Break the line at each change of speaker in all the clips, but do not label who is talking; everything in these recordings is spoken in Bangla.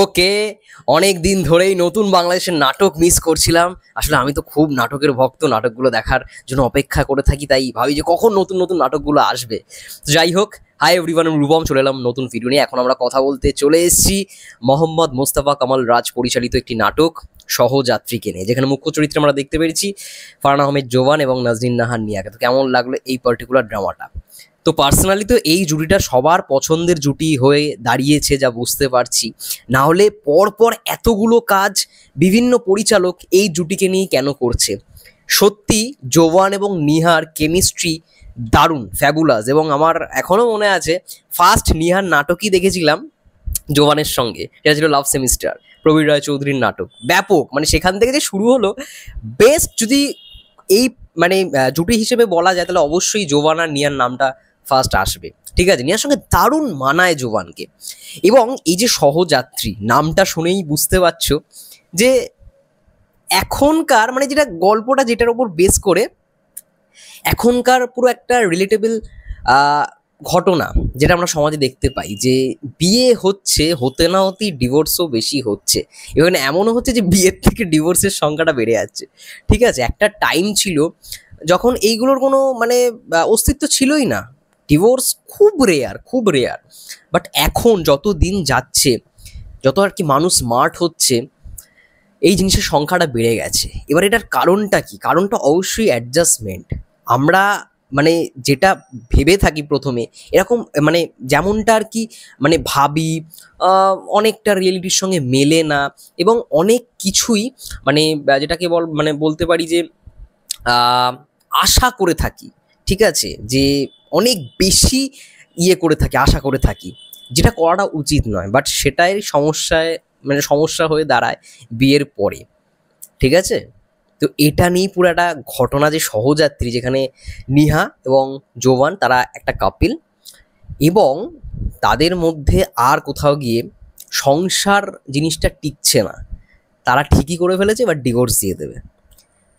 ওকে, অনেক দিন ধরেই নতুন বাংলাদেশের নাটক মিস করছিলাম। আসলে আমি তো খুব নাটকের ভক্ত, নাটকগুলো দেখার জন্য অপেক্ষা করে থাকি, তাই ভাবি যে কখন নতুন নতুন নাটকগুলো আসবে। তো যাই হোক, হাই এভরিওয়ান, আমি রূপম চলে এলাম নতুন ভিডিও নিয়ে। এখন আমরা কথা বলতে চলে এসেছি মোহাম্মদ মোস্তফা কামাল রাজ পরিচালিত একটি নাটক সহযাত্রীকে নিয়ে, যেখানে মুখ্য চরিত্রে আমরা দেখতে পেরেছি ফারহান আহমেদ জোবান এবং নাজনীন নাহার নিয়াকে। তো কেমন লাগলো এই পার্টিকুলার ড্রামাটা? তো পার্সোনালি তো এই জুটিটা সবার পছন্দের জুটি হয়ে দাঁড়িয়েছে, যা বুঝতে পারছি। না হলে পরপর এতগুলো কাজ বিভিন্ন পরিচালক এই জুটিকে নিয়ে কেন করছে? সত্যি জোবান এবং নিহার কেমিস্ট্রি দারুণ, ফ্যাবুলাস। এবং আমার এখনও মনে আছে ফার্স্ট নিহার নাটকই দেখেছিলাম জোবানের সঙ্গে, এটা ছিল লাভ সেমিস্টার, প্রবীর রায় চৌধুরীর নাটক। ব্যাপক, মানে সেখান থেকে যে শুরু হলো বেস্ট, যদি এই মানে জুটি হিসেবে বলা যায় তাহলে অবশ্যই জোবান আর নিয়ার নামটা ফার্স্ট আসবে। ঠিক আছে, নিয়ার সঙ্গে দারুণ মানায় জোবানকে। এবং এই যে সহযাত্রী নামটা শুনেই বুঝতে পারছো যে এখনকার মানে যেটা গল্পটা যেটার ওপর বেস করে এখনকার পুরো একটা রিলেটেবল ঘটনা, যেটা আমরা সমাজে দেখতে পাই যে বিয়ে হচ্ছে, হতে না হতেই ডিভোর্সও বেশি হচ্ছে। এবং এমনও হচ্ছে যে বিয়ের থেকে ডিভোর্সের সংখ্যাটা বেড়ে যাচ্ছে। ঠিক আছে, একটা টাইম ছিল যখন এইগুলোর কোনো মানে অস্তিত্ব ছিলই না, ডিভোর্স খুব রেয়ার, খুব রেয়ার। বাট এখন যত দিন যাচ্ছে, যত আর কি মানুষ স্মার্ট হচ্ছে, এই জিনিসের সংখ্যাটা বেড়ে গেছে। এবার এটার কারণটা কি? কারণটা অবশ্যই অ্যাডজাস্টমেন্ট। আমরা মানে যেটা ভেবে থাকি প্রথমে এরকম, মানে যেমনটা আর কি মানে ভাবি, অনেকটা রিয়েলিটির সঙ্গে মেলে না। এবং অনেক কিছুই মানে যেটাকে মানে বলতে পারি যে আহ, আশা করে থাকি। ঠিক আছে, যে অনেক বেশি করে থাকি, আশা করে থাকি, যেটা করাটা উচিত নয়। বাট সেটাই সমস্যায় মানে সমস্যা হয়ে দাঁড়ায় বিয়ের পরে। ঠিক আছে, তো এটা নিয়ে পুরো একটা ঘটনা, যে সহযাত্রী, যেখানে নিহা এবং জোবান তারা একটা কাপিল, এবং তাদের মধ্যে আর কোথাও গিয়ে সংসার জিনিসটা টিকছে না। তারা ঠিকই করে ফেলেছে, এবার ডিভোর্স দিয়ে দেবে।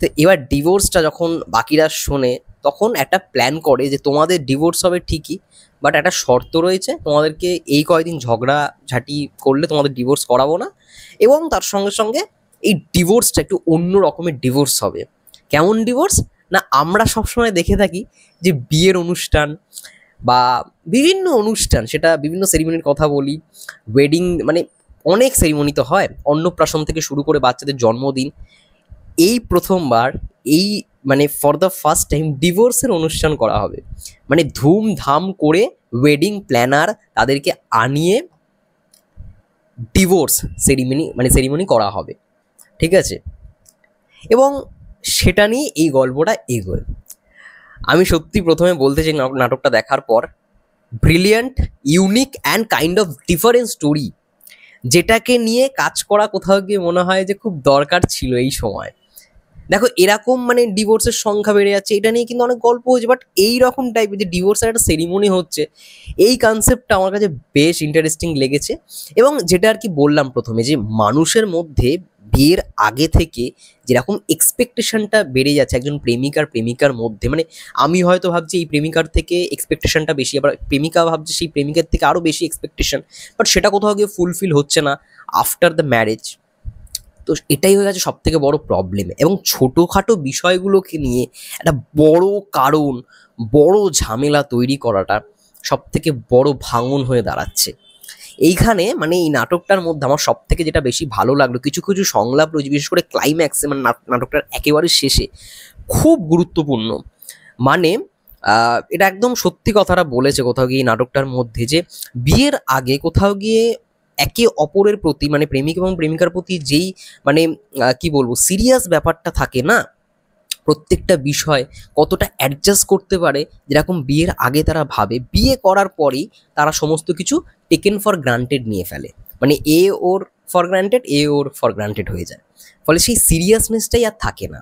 তো এবার ডিভোর্সটা যখন বাকিরা শোনে, তখন একটা প্ল্যান করে যে তোমাদের ডিভোর্স হবে ঠিকই, বাট একটা শর্ত রয়েছে, তোমাদেরকে এই কয়দিন ঝগড়া ঝাঁটি করলে তোমাদের ডিভোর্স করাবো না। এবং তার সঙ্গে সঙ্গে এই ডিভোর্সটা একটু অন্য রকমের ডিভোর্স হবে। কেমন ডিভোর্স? না, আমরা সবসময় দেখে থাকি যে বিয়ের অনুষ্ঠান বা বিভিন্ন অনুষ্ঠান, সেটা বিভিন্ন সেরিমনির কথা বলি, ওয়েডিং, মানে অনেক সেরিমনি তো হয়, অন্নপ্রাশন থেকে শুরু করে বাচ্চাদের জন্মদিন। এই প্রথমবার এই মানে ফর দ্য ফার্স্ট টাইম ডিভোর্সের অনুষ্ঠান করা হবে। মানে ধুমধাম করে ওয়েডিং প্ল্যানার তাদেরকে আনিয়ে ডিভোর্স সেরিমনি করা হবে। ঠিক আছে, এবং সেটা নিয়ে এই গল্পটা এগোয়। আমি সত্যি প্রথমে বলতে চাই, নাটকটা দেখার পর brilliant, unique and kind of different story, যেটাকে নিয়ে কাজ করা কোথাও গিয়ে মনে হয় যে খুব দরকার ছিল এই সময়। দেখো, এরকম মানে ডিভোর্সের সংখ্যা বেড়ে যাচ্ছে, এটা নিয়ে কিন্তু অনেক গল্প হয়েছে, বাট এই রকম টাইপের যে ডিভোর্সের একটা সেরিমনি হচ্ছে, এই কনসেপ্টটা আমার কাছে বেশ ইন্টারেস্টিং লেগেছে। এবং যেটা আর কি বললাম প্রথমে, যে মানুষের মধ্যে বিয়ের আগে থেকে যেরকম এক্সপেকটেশনটা বেড়ে যাচ্ছে একজন প্রেমিকার প্রেমিকার মধ্যে, মানে আমি হয়তো ভাবছি এই প্রেমিকার থেকে এক্সপেকটেশনটা বেশি, আবার প্রেমিকা ভাবছে সেই প্রেমিকার থেকে আরও বেশি এক্সপেকটেশন, বাট সেটা কোথাও গিয়ে ফুলফিল হচ্ছে না আফটার দ্য ম্যারেজ। তো এটাই হয়ে গেছে সব থেকে বড় প্রবলেম। এবং ছোটোখাটো বিষয়গুলোকে নিয়ে একটা বড় কারণ, বড় ঝামেলা তৈরি করাটা সব থেকে বড় ভাঙন হয়ে দাঁড়াচ্ছে এইখানে। মানে এই নাটকটার মধ্যে আমার সব থেকে যেটা বেশি ভালো লাগলো, কিছু কিছু সংলাপ রয়েছে, বিশেষ করে ক্লাইম্যাক্সে, মানে নাটকটার একেবারে শেষে, খুব গুরুত্বপূর্ণ। মানে এটা একদম সত্যি কথাটা বলেছে কোথাও গিয়ে এই নাটকটার মধ্যে, যে বিয়ের আগে কোথাও গিয়ে একে অপরের প্রতি, মানে প্রেমিক এবং প্রেমিকার প্রতি যেই মানে কি বলবো, সিরিয়াস ব্যাপারটা থাকে না, প্রত্যেকটা বিষয় কতটা অ্যাডজাস্ট করতে পারে, যেরকম বিয়ের আগে তারা ভাবে, বিয়ে করার পরেই তারা সমস্ত কিছু টেকেন ফর গ্রান্টেড নিয়ে ফেলে। মানে এ ওর ফর গ্রান্টেড, এ ওর ফর গ্রান্টেড হয়ে যায়। ফলে সেই সিরিয়াসনেসটাই আর থাকে না।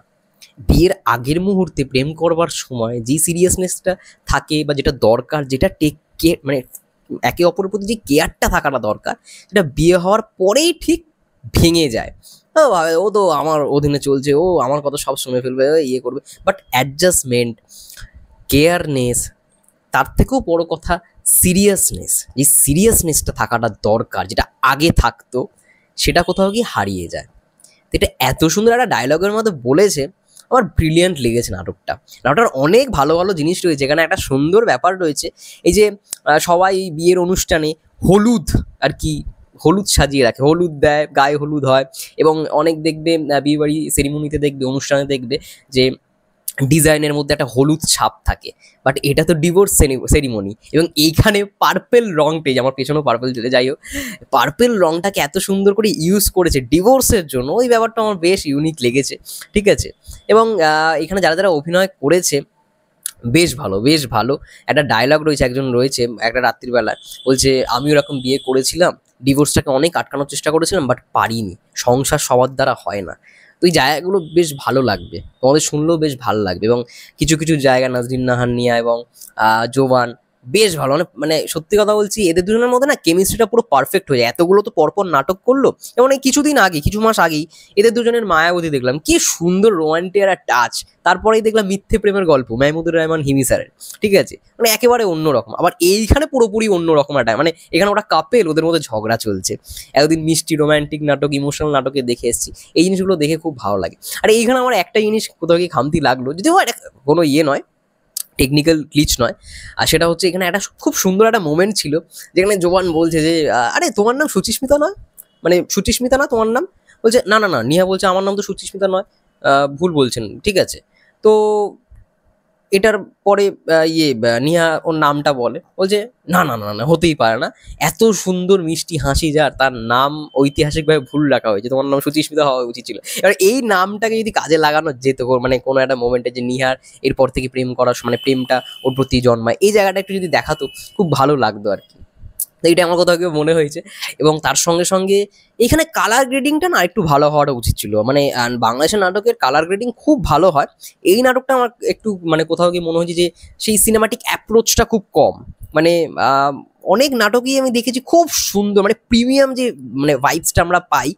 বিয়ের আগের মুহূর্তে প্রেম করবার সময় যেই সিরিয়াসনেসটা থাকে, বা যেটা দরকার, যেটা টেক কেয়ার, মানে একে অপরের প্রতি যে কেয়ারটা থাকাটা দরকার, সেটা বিয়ে হওয়ার পরেই ঠিক ভেঙে যায়। ও ভাবে ও তো আমার অধীনে চলছে, ও আমার কথা সব শুনে ফেলবে, ইয়ে করবে। বাট অ্যাডজাস্টমেন্ট, কেয়ারনেস, তার থেকেও বড় কথা যে সিরিয়াসনেসটা থাকাটা দরকার, যেটা আগে থাকতো সেটা কোথাও গিয়ে হারিয়ে যায়। তো এটা এত সুন্দর একটা ডায়লগের মধ্যে বলেছে, আমার ব্রিলিয়ান্ট লেগেছে নাটকটার অনেক ভালো ভালো জিনিস রয়েছে এখানে। একটা সুন্দর ব্যাপার রয়েছে, এই যে সবাই বিয়ের অনুষ্ঠানে হলুদ আর কি হলুদ সাজিয়ে রাখে, হলুদ দেয়, গায়ে হলুদ হয়, এবং অনেক দেখবে বিয়ে বাড়ি সেরিমনিতে দেখবে, অনুষ্ঠানে দেখবে যে ডিজাইনের মধ্যে একটা হলুদ ছাপ থাকে। বাট এটা তো ডিভোর্স সেরিমনি, এবং এইখানে পার্পেল রংটাই, আমার পেছনেও পার্পেল চলে, যাই হোক পার্পেল রংটাকে এত সুন্দর করে ইউজ করেছে ডিভোর্সের জন্য, ওই ব্যাপারটা আমার বেশ ইউনিক লেগেছে, ঠিক আছে। এবং এখানে যারা যারা অভিনয় করেছে বেশ ভালো। একটা ডায়লগ রয়েছে, একজন রয়েছে একটা রাত্রিবেলায় বলছে, আমি ওরকম বিয়ে করেছিলাম, ডিভোর্সটাকে অনেক আটকানোর চেষ্টা করেছিলাম, বাট পারিনি, সংসার সবার দ্বারা হয় না। তো এই জায়গাগুলো বেশ ভালো লাগবে, তোমাদের শুনলেও বেশ ভালো লাগবে। এবং কিছু কিছু জায়গা নাজরিন নাহার এবং জোবান বেশ ভালো, মানে সত্যি কথা বলছি, এদের দুজনের মধ্যে না কেমিস্ট্রিটা পুরো পারফেক্ট হয়ে যায়। এতগুলো তো পরপর নাটক করলো, এবং এই কিছু মাস আগেই এদের দুজনের মায়াবতী দেখলাম, কি সুন্দর রোমান্টিক একটা টাচ। তারপরেই দেখলাম মিথ্যে প্রেমের গল্প মাহমুদুর রহমান হিমি স্যারের, ঠিক আছে, মানে একেবারে অন্যরকম। আবার এইখানে পুরোপুরি অন্যরকম একটা, মানে এখানে ওরা কাপেল, ওদের মধ্যে ঝগড়া চলছে। এতদিন মিষ্টি রোমান্টিক নাটক, ইমোশনাল নাটকে দেখে এসেছি, এই জিনিসগুলো দেখে খুব ভালো লাগে। আর এইখানে আমার একটা জিনিস কোথাও গিয়ে খামতি লাগলো, যদিও এটা কোনো নয়, টেকনিক্যাল গ্লিচ নয়, আর সেটা হচ্ছে এখানে একটা খুব সুন্দর একটা মোমেন্ট ছিল, যেখানে জোবান বলছে যে আরে তোমার নাম সুচিস্মিতা নয়, মানে সুচিস্মিতা না তোমার নাম? বলছে না না না, নিহা বলছে আমার নাম তো সুচিস্মিতা নয়, ভুল বলছেন, ঠিক আছে। তো এটার পরে নিহা ওর নামটা বলে, বলছে না না না না, হতেই পারে না, এত সুন্দর মিষ্টি হাসি যার, তার নাম ঐতিহাসিকভাবে ভুল রাখা হয়েছে, তোমার নাম সুচিস্মিতা হওয়া উচিত ছিল। এবার এই নামটাকে যদি কাজে লাগানো যেত, মানে কোনো একটা মোমেন্টে যে নিহার এরপর থেকে প্রেম করার, মানে প্রেমটা ওর প্রতি জন্মায়, এই জায়গাটা একটু যদি দেখাতো খুব ভালো লাগতো আর কি। তো এইটা আমার কোথাও মনে হয়েছে। এবং তার সঙ্গে সঙ্গে এখানে কালার গ্রেডিংটা না একটু ভালো হওয়াটা উচিত ছিল, মানে বাংলাদেশের নাটকের কালার গ্রেডিং খুব ভালো হয়, এই নাটকটা আমার একটু মানে কোথাও গিয়ে মনে হয়েছে যে সেই সিনেমাটিক অ্যাপ্রোচটা খুব কম। মানে অনেক নাটকেই আমি দেখেছি খুব সুন্দর, মানে প্রিমিয়াম যে মানে ভাইবসটা আমরা পাই,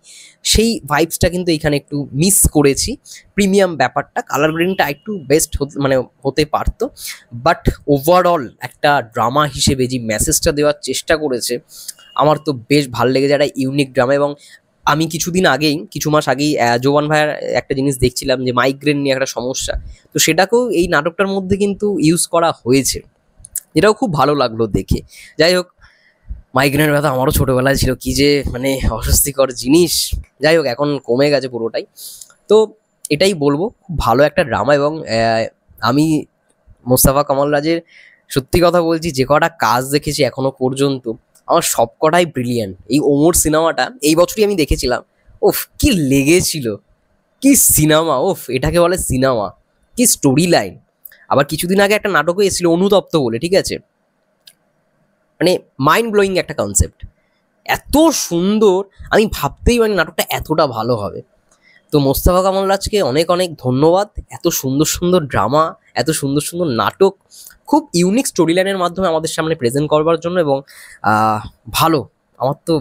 সেই ভাইবসটা কিন্তু এখানে একটু মিস করেছি। প্রিমিয়াম ব্যাপারটা, কালার গ্রেডিংটা একটু বেস্ট মানে হতে পারতো। বাট ওভারঅল একটা ড্রামা হিসেবে যে মেসেজটা দেওয়ার চেষ্টা করেছে, আমার তো বেশ ভালো লেগেছে, একটা ইউনিক ড্রামা। এবং আমি কিছু মাস আগেই জোবান ভাইয়ের একটা জিনিস দেখছিলাম, যে মাইগ্রেন নিয়ে একটা সমস্যা, তো সেটাকেও এই নাটকটার মধ্যে কিন্তু ইউজ করা হয়েছে, এটাও খুব ভালো লাগলো দেখে। যাই হোক, মাইগ্রেনের ব্যথা আমারও ছোটোবেলায় ছিল, কি যে মানে অস্বস্তিকর জিনিস। যাই হোক, এখন কমে গেছে পুরোটাই। তো এটাই বলবো, খুব ভালো একটা ড্রামা। এবং আমি মোস্তফা কামাল রাজের সত্যি কথা বলছি, যে কটা কাজ দেখেছি এখনো পর্যন্ত, আমার সব কটাই ব্রিলিয়ান্ট। এই ওমর সিনেমাটা এই বছরই আমি দেখেছিলাম, ওফ কি লেগেছিল, কি সিনেমা, ওফ এটাকে বলে সিনেমা, কি স্টোরি লাইন। আবার কিছুদিন আগে একটা নাটকও এসেছিল অনুতপ্ত বলে, ঠিক আছে, মানে মাইন্ড ব্লোয়িং একটা কনসেপ্ট, এত সুন্দর, আমি ভাবতেই পারি নাটকটা এতটা ভালো হবে। তো মোস্তফা কামাল রাজকে অনেক অনেক ধন্যবাদ, এত সুন্দর সুন্দর ড্রামা, এত সুন্দর সুন্দর নাটক, খুব ইউনিক স্টোরি লাইনের মাধ্যমে আমাদের সামনে প্রেজেন্ট করবার জন্য। এবং ভালো, আমার তো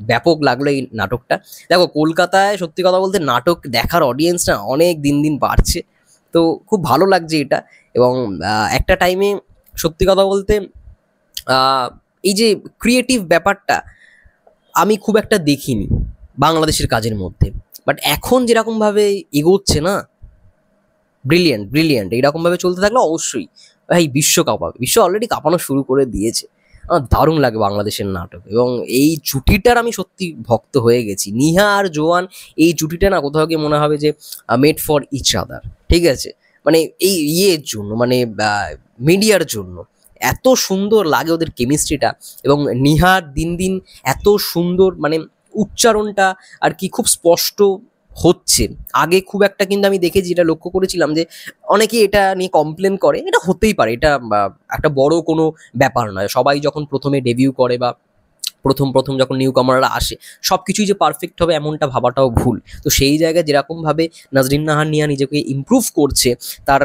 ব্যাপক লাগলো এই নাটকটা। দেখো, কলকাতায় সত্যি কথা বলতে নাটক দেখার অডিয়েন্স না অনেক দিন দিন বাড়ছে, তো খুব ভালো লাগছে এটা। এবং একটা টাইমে সত্যি কথা বলতে এই যে ক্রিয়েটিভ ব্যাপারটা আমি খুব একটা দেখিনি বাংলাদেশের কাজের মধ্যে, বাট এখন যেরকমভাবে এগোচ্ছে না, ব্রিলিয়েন্ট। এইরকমভাবে চলতে থাকলে অবশ্যই ভাই বিশ্ব কাঁপাবে, বিশ্ব অলরেডি কাঁপানো শুরু করে দিয়েছে। আমার দারুণ লাগে বাংলাদেশের নাটক, এবং এই জুটিটার আমি সত্যি ভক্ত হয়ে গেছি। নিহা আর জোয়ান, এই জুটিটা না কোথাও গিয়ে মনে হবে যে মেড ফর ইচ আদার, ঠিক আছে, মানে এই ইয়ের জন্য, মানে মিডিয়ার জন্য এত সুন্দর লাগে ওদের কেমিস্ট্রিটা। এবং নিহার দিন দিন এত সুন্দর, মানে উচ্চারণটা আর কি খুব স্পষ্ট হচ্ছে। আগে খুব একটা কিন্তু আমি দেখেছি, এটা লক্ষ্য করেছিলাম যে অনেকে এটা নিয়ে কমপ্লেন করে, এটা হতেই পারে, এটা একটা বড় কোনো ব্যাপার নয়। সবাই যখন প্রথমে ডেবিউ করে বা প্রথম যখন নিউ কামাররা আসে, সব কিছুই যে পারফেক্ট হবে এমনটা ভাবাটাও ভুল। তো সেই জায়গায় যেরকমভাবে নাজরিন নাহার নিয়া নিজেকে ইমপ্রুভ করছে, তার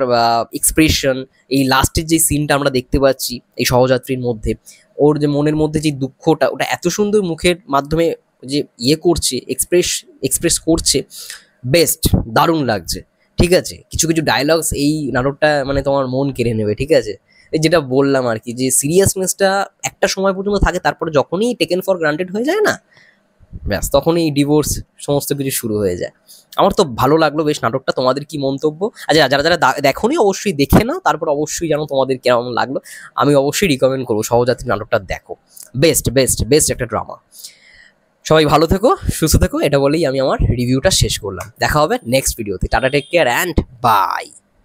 এক্সপ্রেশন, এই লাস্টের যে সিনটা আমরা দেখতে পাচ্ছি এই সহযাত্রীর মধ্যে, ওর যে মনের মধ্যে যে দুঃখটা, ওটা এত সুন্দর মুখের মাধ্যমে যে করছে, এক্সপ্রেস করছে, বেস্ট, দারুণ লাগছে, ঠিক আছে। কিছু কিছু ডায়লগস এই নাটকটা মানে তোমার মন কেড়ে নেবে, ঠিক আছে। এই যেটা বললাম আর কি, যে সিরিয়াসনেসটা একটা সময় পর্যন্ত থাকে, তারপরে যখনই টেকেন ফর গ্রান্টেড হয়ে যায় না, ব্যাস তখনই ডিভোর্স সমস্ত কিছু শুরু হয়ে যায়। আমার তো ভালো লাগলো বেশ নাটকটা। তোমাদের কি মন্তব্য? আচ্ছা, যারা যারা দেখোনি অবশ্যই দেখে নাও, তারপর অবশ্যই জানো তোমাদের কেমন লাগলো। আমি অবশ্যই রিকমেন্ড করবো সহযাত্রী নাটকটা দেখো। বেস্ট বেস্ট বেস্ট একটা ড্রামা। সবাই ভালো থেকো, সুস্থ থেকো, এটা বলেই আমি আমার রিভিউটা শেষ করলাম। দেখা হবে নেক্সট ভিডিওতে। Tata, take care and by.